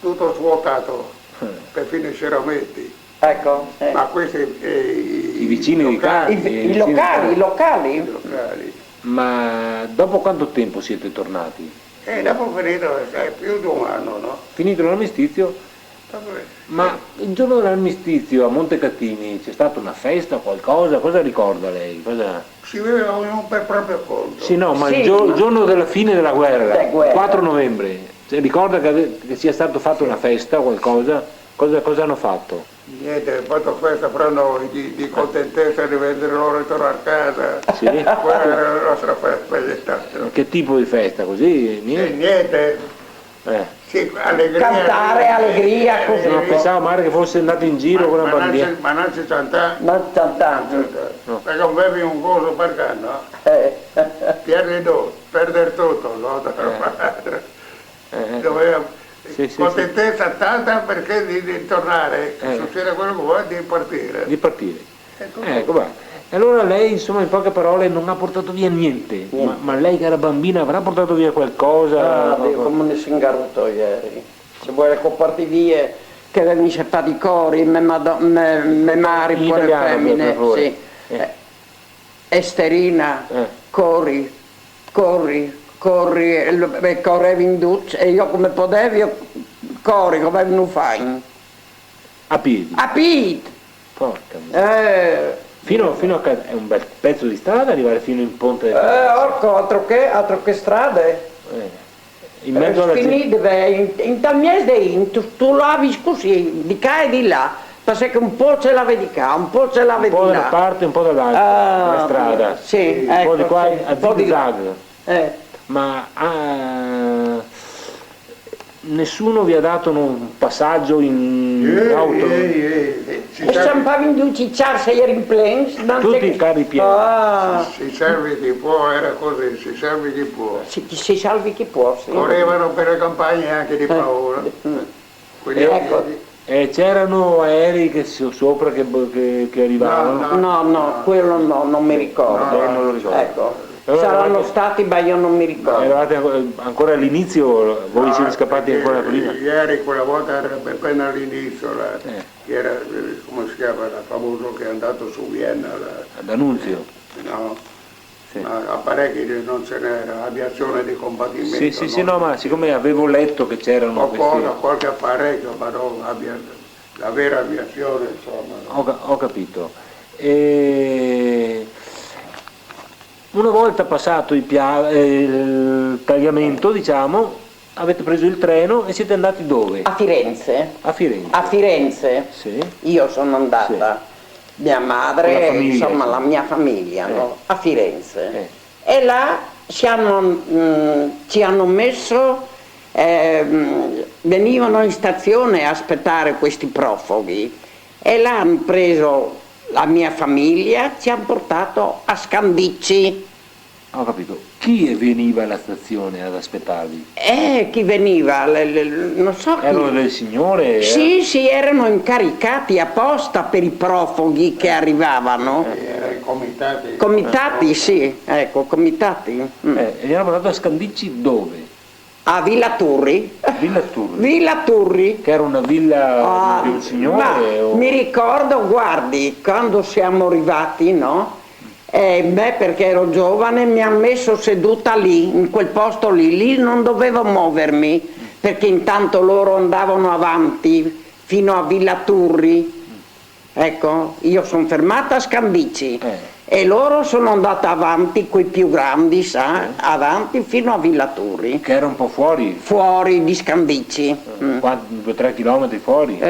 tutto svuotato, perfino i ceramienti. Ecco. Ma questi I vicini di casa. I locali. i locali. Ma dopo quanto tempo siete tornati? E dopo finito, più di un anno, no? Finito l'armistizio? Ma il giorno dell'armistizio a Montecatini c'è stata una festa, qualcosa? Cosa ricorda lei? Si viveva ognuno per proprio conto. Sì, no, ma Sì, il giorno della fine della guerra, guerra. 4 novembre, ricorda che sia stato fatto una festa, qualcosa? Cosa hanno fatto? Niente, ho fatto questa fra noi, di contentezza di vedere loro ritornare a casa. Sì? Quella era la nostra festa. Che tipo di festa? Così? E Niente? niente, sì, allegria. Cantare, allegria, così. Non pensavo magari che fosse andato in giro con una bandiera. Ma non c'è tanta. Non tanto. Perché non bevi un coso perché no? Perdi tutto, perdere tutto, no? Doveva Sì, contentezza tanta perché di tornare, succede quello che vuoi, di partire. Di partire. tutto. Ecco, va. E allora lei, insomma, in poche parole, non ha portato via niente. Ma lei che era bambina avrà portato via qualcosa? Ah, Dio, come ne sono ingarruto ieri. Se vuoi porti via, che venisse fa di cori, me mari, In pure italiano, femmine, per favore. sì. Esterina, corri, correvi in duce e io come potevo, io corri, come non fai? A piedi. A piedi! Porca miseria. Fino a è un bel pezzo di strada arrivare fino in Ponte del Orco, altro che strade. in mezzo alla gente. Finite, in tal mese tu lavi così, di qua e di là, perché un po' ce la vedi qua, un po' ce la vedi Un po' da là. una parte e un po' dall'altra, la strada. Sì, un po' di qua sì, a un po' di là. zig-zag. Ma nessuno vi ha dato un passaggio in auto? E siamo venuti a ieri in plains. Tutti i carri pieni. Si serve chi può, era così, si serve chi può. Si salvi chi può, sì. Correvano per le campagne anche di paura. Quindi, E c'erano aerei che sopra che arrivavano? No, quello no, non mi ricordo. Non lo ricordo. Ecco. Allora, Saranno stati, ma io non mi ricordo. Eravate ancora all'inizio, voi siete scappati ancora prima? Ieri quella volta era appena all'inizio, che era, come si chiama, il famoso che è andato su Vienna. D'Annunzio? No, Sì. ma apparecchi non ce n'era, aviazione di combattimento. Sì, no, ma siccome avevo letto che c'erano qualche apparecchio, ma non la vera aviazione, insomma. Ho capito. Una volta passato il tagliamento, diciamo, avete preso il treno e siete andati dove? A Firenze. A Firenze. A Firenze Sì. io sono andata, mia madre, Con la famiglia, insomma sì. la mia famiglia, no? A Firenze. Eh. E là ci hanno messo, venivano in stazione a aspettare questi profughi e là hanno preso la mia famiglia, ci hanno portato a Scandicci. Ho capito. Chi veniva alla stazione ad aspettarvi? Chi veniva? Non so chi. Erano delle signore? Sì, erano incaricati apposta per i profughi che arrivavano. Erano i comitati. Comitati, sì, ecco, comitati. E li hanno portato a Scandicci dove? A Villa Turri. Villa Turri. Villa Turri. Che era una villa di un signore? Mi ricordo, guardi, quando siamo arrivati, no? Beh, perché ero giovane, mi hanno messo seduta lì, in quel posto lì non dovevo muovermi, perché intanto loro andavano avanti fino a Villa Turri Ecco, io sono fermata a Scandicci e loro sono andate avanti, quei più grandi, avanti fino a Villa Turri. Che era un po' fuori? Fuori di Scandicci. 2-3 chilometri fuori?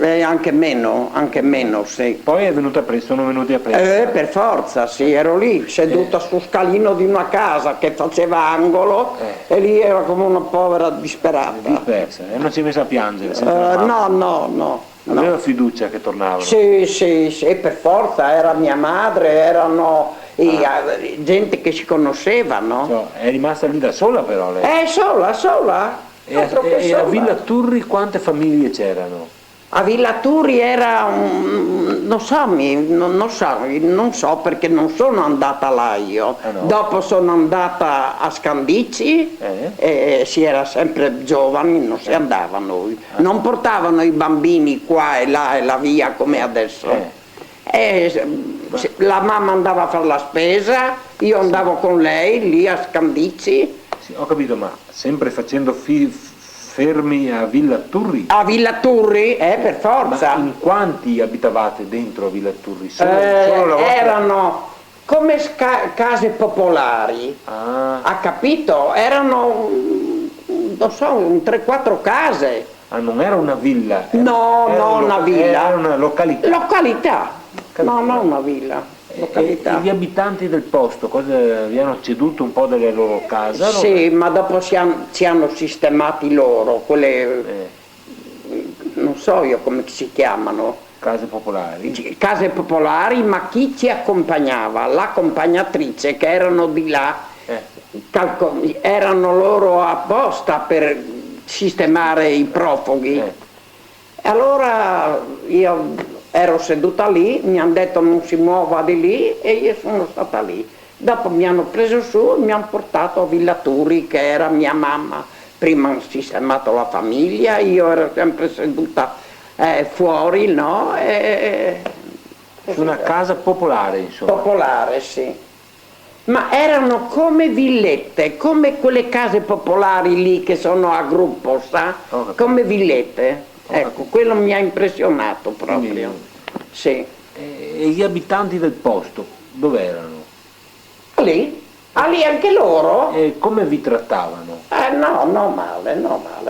Anche meno, sì. Poi sono venuti a prendere? Per forza, sì, ero lì, seduta sul scalino di una casa che faceva angolo e lì ero come una povera disperata. Dispersa, e non si è messa a piangere? No. Aveva fiducia che tornavano? Sì, per forza, era mia madre, erano gente che si conoscevano. È rimasta lì da sola però lei? Sola. E a Villa Turri quante famiglie c'erano? A Villa Turri era non so perché non sono andata là io. No. Dopo sono andata a Scandicci e si era sempre giovani, non si andavano. Non portavano i bambini qua e là via come adesso. La mamma andava a fare la spesa, io andavo con lei lì a Scandicci. Sì, ho capito, ma sempre facendo fermi a Villa Turri? A Villa Turri, per forza. Ma in quanti abitavate dentro a Villa Turri? Solo la vostra... Erano come case popolari. Ha capito? Erano, non so, 3-4 case. Non era una villa? No, una villa. Era una località? No, non una villa. E gli abitanti del posto vi hanno ceduto un po' delle loro case? Sì, ma dopo ci hanno sistemati loro, quelle, non so io come si chiamano. Case popolari? Case popolari, ma chi ci accompagnava? L'accompagnatrice, che erano di là, erano loro apposta per sistemare i profughi. Allora io ero seduta lì, mi hanno detto non si muova di lì e io sono stata lì. Dopo mi hanno preso su e mi hanno portato a Villa Turri, che era mia mamma. Prima hanno sistemato la famiglia, io ero sempre seduta fuori, no? Su una casa popolare, insomma. Popolare, sì. Ma erano come villette, come quelle case popolari lì che sono a gruppo, sa? Come villette. Ecco, quello mi ha impressionato proprio. Sì. E gli abitanti del posto, dove erano? Lì anche loro? E come vi trattavano? No, male.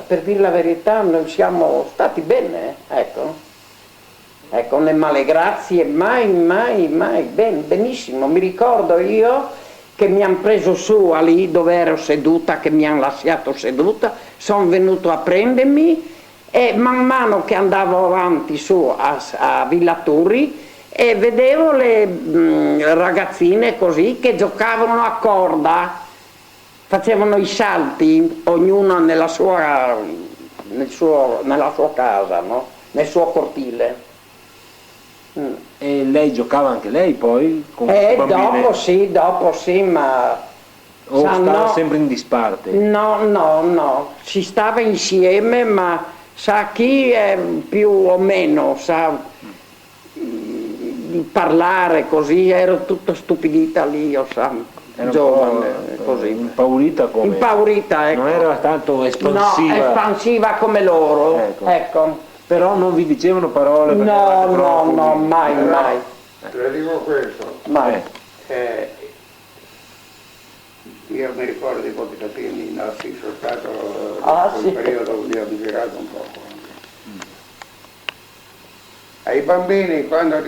Per dire la verità noi siamo stati bene, ecco. Né male grazie, mai, benissimo. Mi ricordo io che mi hanno preso su lì dove ero seduta, che mi hanno lasciato seduta, sono venuto a prendermi. E man mano che andavo avanti su a Villa Turri e vedevo le ragazzine così che giocavano a corda, facevano i salti, ognuna nella sua casa, no? Nel suo cortile. E lei giocava anche lei poi? Con bambine? Dopo sì, ma... O stava sempre in disparte? No, si stava insieme, ma... Sa chi è più o meno, sa di parlare così, ero tutta stupidita lì, io sa, giovane, così. Impaurita come? Impaurita, ecco. Non era tanto espansiva? No, espansiva come loro, ecco. Però non vi dicevano parole? No, mai. Le dico questo. Mai. Io mi ricordo i contadini nostri, sono stato in un periodo dove ho girato un po'. Ai bambini quando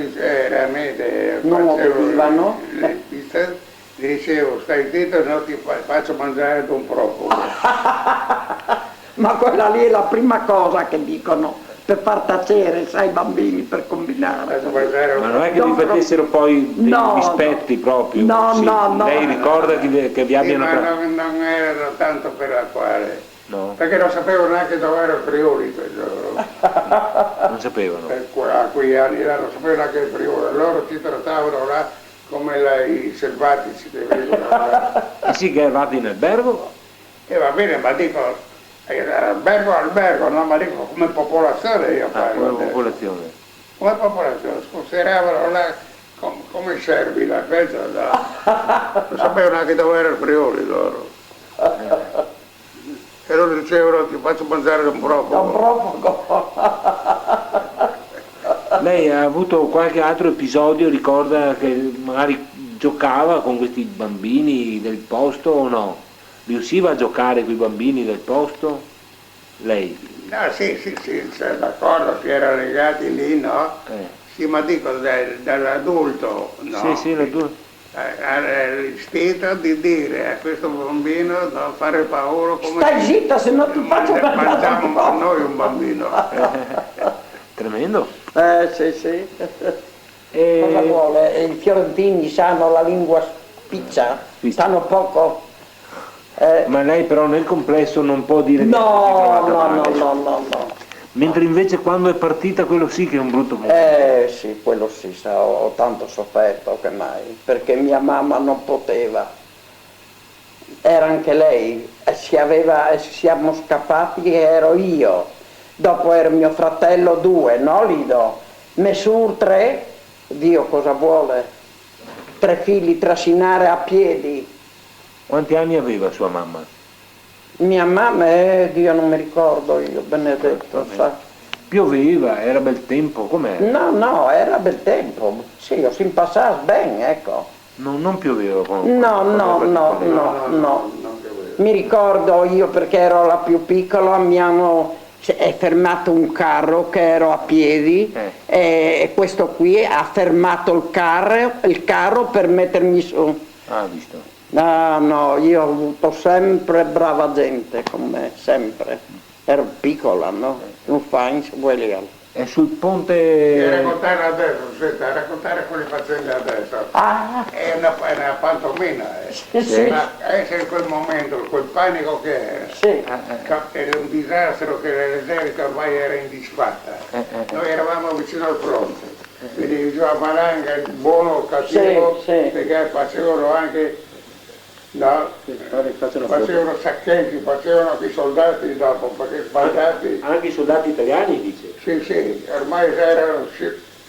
non obbedivano, le piste, gli dicevo stai zitto, non ti faccio mangiare un profumo. Ma quella lì è la prima cosa che dicono per far tacere, sai, i bambini, per combinare. Ma non è che vi facessero poi dei dispetti proprio? No. Lei ricorda che vi abbiano... ma non erano tanto per la quale. No. Perché non sapevo neanche dove era il Friuli quel giorno. Non sapevano? A quei anni là non sapevo neanche il Friuli, loro ci trattavano là come i selvatici che vengono là. E sì, che eravate in albergo? E va bene, ma dico... albergo, no, ma dico come popolazione io parlo. Come popolazione? Come popolazione, consideravano là come servi là, non sapevano neanche dove era il Friuli loro. E loro dicevano ti faccio mangiare un profumo. Un profumo. Lei ha avuto qualche altro episodio, ricorda che magari giocava con questi bambini del posto o no? Riusciva a giocare con i bambini del posto? Lei? No, sì, sei d'accordo, si era legati lì, no? Sì, ma dico dall'adulto, no? Sì, l'adulto. L'istinto di dire a questo bambino non fare paura come... Stai zitta, se no ti faccio mangiamo a noi un bambino. Tremendo. Sì. Cosa vuole? I fiorentini sanno la lingua spiccia, sanno poco. Ma lei però nel complesso non può dire No. Mentre invece quando è partita quello sì che è un brutto momento. Sì, quello sì, ho tanto sofferto che mai, perché mia mamma non poteva. Era anche lei, siamo scappati e ero io. Dopo era mio fratello 2, no Lido? Mesur 3, Dio cosa vuole? 3 figli trascinare a piedi. Quanti anni aveva sua mamma? Mia mamma, Dio non mi ricordo io, benedetto, sa. Pioveva, era bel tempo, com'è? No, era bel tempo, sì, si passava bene, ecco. Non pioveva No. Mi ricordo io perché ero la più piccola, è fermato un carro che ero a piedi e questo qui ha fermato il carro per mettermi su. Ah, visto. No, io ho avuto sempre brava gente con me, sempre. Ero piccola, no? Non fai, quelli. È sul ponte... raccontare adesso, senta, raccontare quelle faccende adesso. È una pantomima. Sì. Ma in quel momento, quel panico che era, era un disastro che l'esercito ormai era in disfatta. Noi eravamo vicino al fronte, quindi giù a Malanga, buono o cattivo, perché facevano anche... No, facevano saccheggi, facevano i soldati dopo, perché sbandati... Anche i soldati italiani, dice? Sì, ormai erano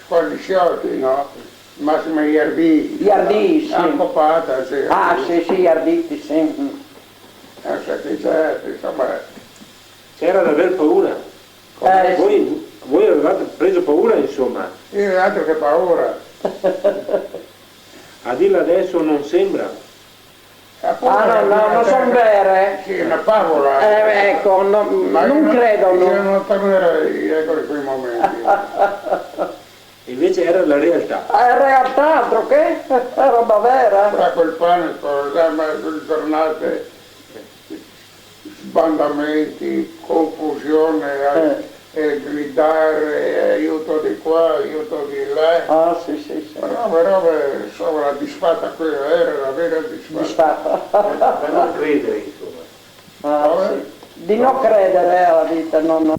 squalificati, no? Massimo Iardì. Iardì, sì. Accopata, sì. Sì, Iarditi, sì. Saccheggiati, insomma... C'era da aver paura. Voi avevate preso paura, insomma? Io altro che paura. A dirla adesso non sembra. Non sono vere? Sì, una favola. Ecco, non credo. Io non tornerei, ecco in quei momenti. Invece era la realtà. In realtà, altro che? È roba vera. Tra quel panico, le giornate, sbandamenti, confusione, gridare, aiuto di qua, aiuto di là. Sì. Però insomma la disfatta quella era la vera disfatta. Per non credere, insomma. Sì. Di non credere alla vita, no.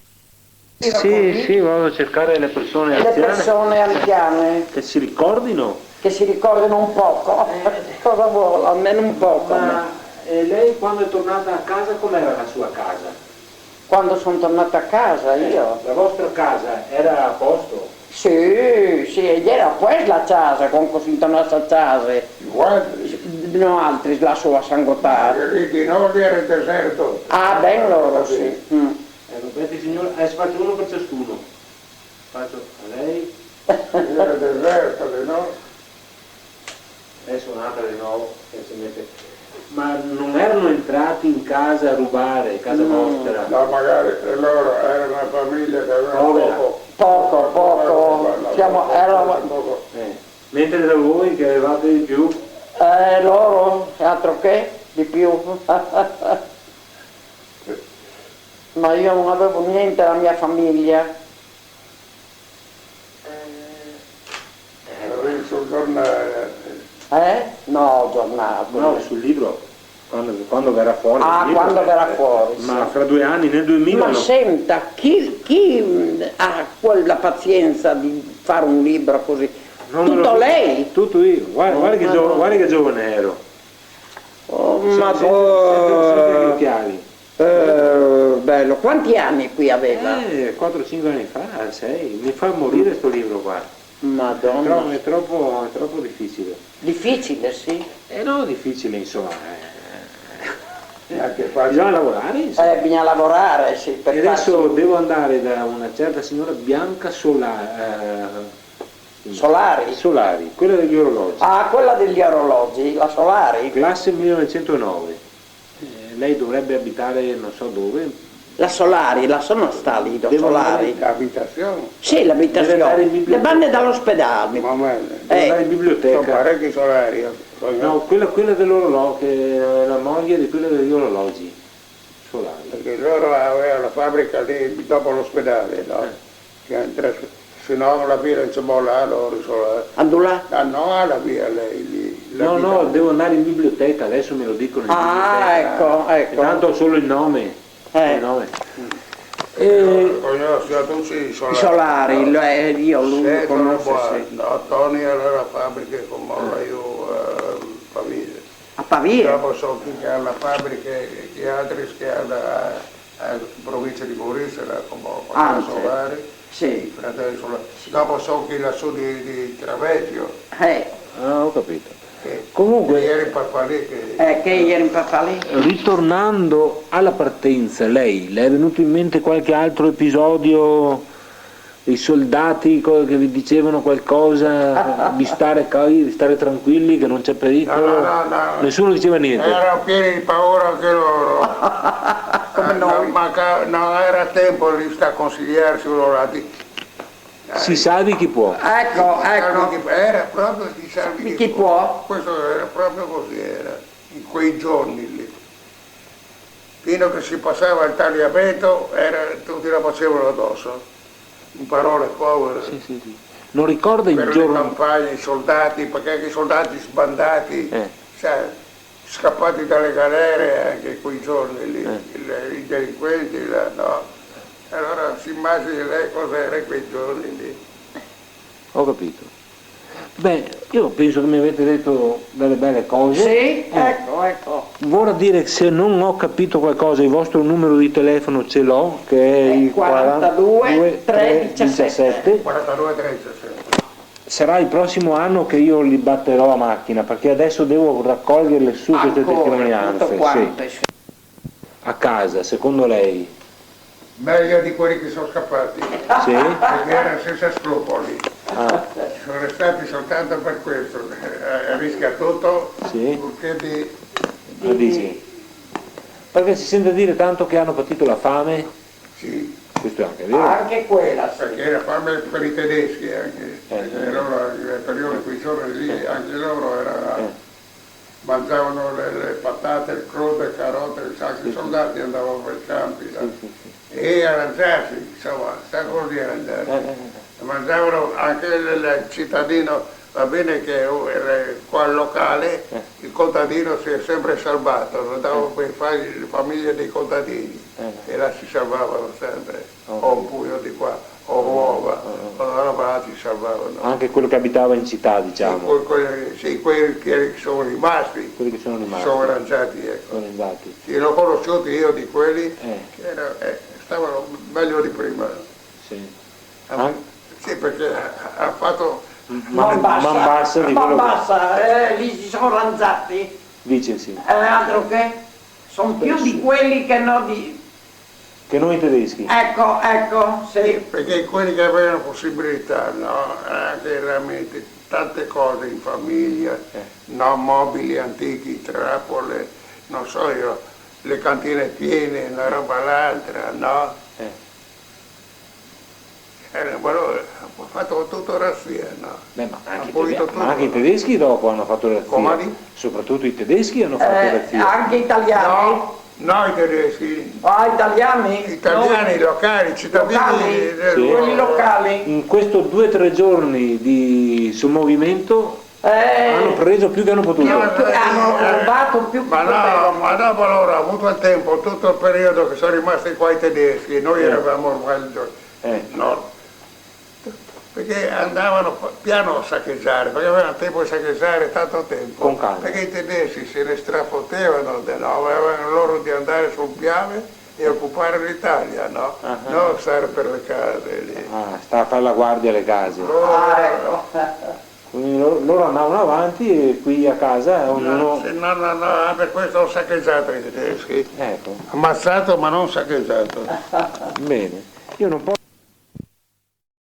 Sì, vado a cercare le persone anziane. Le persone anziane. Che si ricordino. Che si ricordino un poco. Cosa vuole? Almeno un poco. Ma lei quando è tornata a casa, com'era la sua casa? Quando sono tornata a casa io. La vostra casa era a posto? Sì, ed era questa la casa, con così tornato a casa. No, altri la sua sangotata. Di noi era il deserto. Ben loro, sì. Senti signore, faccio uno per ciascuno. Faccio a lei. Era il deserto, no? Adesso un'altra di nuovo che si mette. Ma non erano entrati in casa a rubare, casa vostra? No, magari loro erano una famiglia che avevano poco. Poco. Mentre da voi che avevate di più? Loro, altro che, di più. Ma io non avevo niente, la mia famiglia. Sul giornale. No, giornale. No, sul libro, quando verrà fuori. Quando verrà fuori. Ma fra 2 anni, nel 2000. Ma senta, chi ha quella pazienza di fare un libro così? Tutto lei? Tutto io, guarda che giovane ero. Sempre gli occhiali. Bello, quanti anni qui aveva? 4-5 anni fa, 6, mi fa morire sto libro qua. Madonna. È troppo difficile. Difficile, sì. No, difficile insomma. Anche facile. Bisogna lavorare. Sì. Bisogna lavorare, sì, per E adesso farsi- devo andare da una certa signora Bianca Solari, quella degli orologi, Ah, quella degli orologi, la Solari? classe 1909. Lei dovrebbe abitare non so dove. La Solari, la sono sta lì, la Solari. L'abitazione. Sì, Deve andare l'abitazione. in biblioteca. Le vanno dall'ospedale. Ma Deve andare in sono biblioteca. parecchi solari. No, quella dell'orologio, la moglie di quella degli orologi Solari. Perché loro avevano la fabbrica lì dopo l'ospedale, no? Se no la via non ci molla loro solari. Andula? Ah no, alla via lei lì. No, devo andare in biblioteca, adesso me lo dicono in Ah, biblioteca. ecco. Tanto solo il nome. Il nome. Conosco tutti i I solari. Solari, io lui conosco. Sì. No, Tony aveva fabbriche con molla io Pavia. A Pavia? Dopo so che ha la fabbrica e altri che ha la provincia di Gorizia, come Anche. Solari. Sì. I fratelli Solari. Dopo so che lassù di Travecchio. Ah, ho capito. Che Comunque, ieri Papalì che... Che ieri in Papalì? ritornando alla partenza, le è venuto in mente qualche altro episodio dei soldati che vi dicevano qualcosa di stare tranquilli, che non c'è pericolo? No. Nessuno diceva niente. Erano pieni di paura anche loro. Come noi. Non era tempo di sta a consigliarsi loro. Si sa di chi può. Ecco. Era proprio di salvi Di chi può? Questo era proprio così, era, in quei giorni lì. Fino a che si passava il tagliamento, tutti la facevano addosso. In parole povere. Sì. Non ricorda il Per le giorno. campagne, i soldati, perché anche i soldati sbandati, sai, scappati dalle galere anche quei giorni lì, i delinquenti, no. Allora si immagina lei cos'era in quei giorni lì. Ho capito. Beh, io penso che mi avete detto delle belle cose. Sì, ecco. Vorrà dire che se non ho capito qualcosa, il vostro numero di telefono ce l'ho, che è il 42 317. 42 37. Sarà il prossimo anno che io li batterò a macchina, perché adesso devo raccoglierle su queste testimonianze. Tutto quanto, Sì. A casa, secondo lei? Meglio di quelli che sono scappati, Sì? perché erano senza scrupoli. Ah, Sono restati soltanto per questo, rischia tutto, Sì. purché di... lo dici? Perché si sente dire tanto che hanno patito la fame? Sì, Questo è anche vero. Anche quella, sì. perché era fame per i tedeschi anche, perché loro nel periodo di quei giorni lì, anche loro mangiavano le patate, il crudo, le carote, anche i soldati andavano per i campi, e arrangiarsi, insomma, sa cosa di arrangiarsi. Mangiavano anche il cittadino, va bene che qua al locale il contadino si è sempre salvato, andavano per fare le famiglie dei contadini e là si salvavano sempre, o un pugno di qua, o uova, o roba si salvavano. Anche quello che abitava in città, diciamo. Sì, quelli che sono rimasti, Quelli che sono rimasti. sono arrangiati, ecco. Sono andati. Sì, l'ho conosciuto io di quelli che stavano meglio di prima. Sì. Sì, perché ha fatto... Man bassa di quello che... lì si sono ranzati, Dice sì. altro che sono più di quelli che no di... Che noi tedeschi. Ecco, sì. Perché quelli che avevano possibilità, no? Anche veramente tante cose in famiglia, no? Mobili antichi, trappole, non so io, le cantine piene, una roba l'altra, no? Ha fatto tutto razzia, no? Beh, ma Ha anche, pulito ma anche i tedeschi dopo hanno fatto razzia. Come? Soprattutto i tedeschi hanno fatto razzia. Anche italiani. No, i tedeschi, Italiani? italiani, locali, cittadini Locali? del Quelli locali. In questo 2 o 3 giorni di sommovimento hanno preso più che hanno potuto. Hanno rubato più che ma dopo loro ha avuto il tempo, tutto il periodo che sono rimasti qua i tedeschi, noi eravamo ormai nord, perché andavano piano a saccheggiare, perché avevano tempo di saccheggiare tanto tempo, Con calma. perché i tedeschi se ne strafotevano, avevano loro di andare sul piave e occupare l'Italia, no? Non stare per le case lì. Sta a fare la guardia alle case. Loro loro andavano avanti e qui a casa ognuno... No, per questo ho saccheggiato i tedeschi. Ecco. Ammazzato ma non saccheggiato. Bene, io non posso...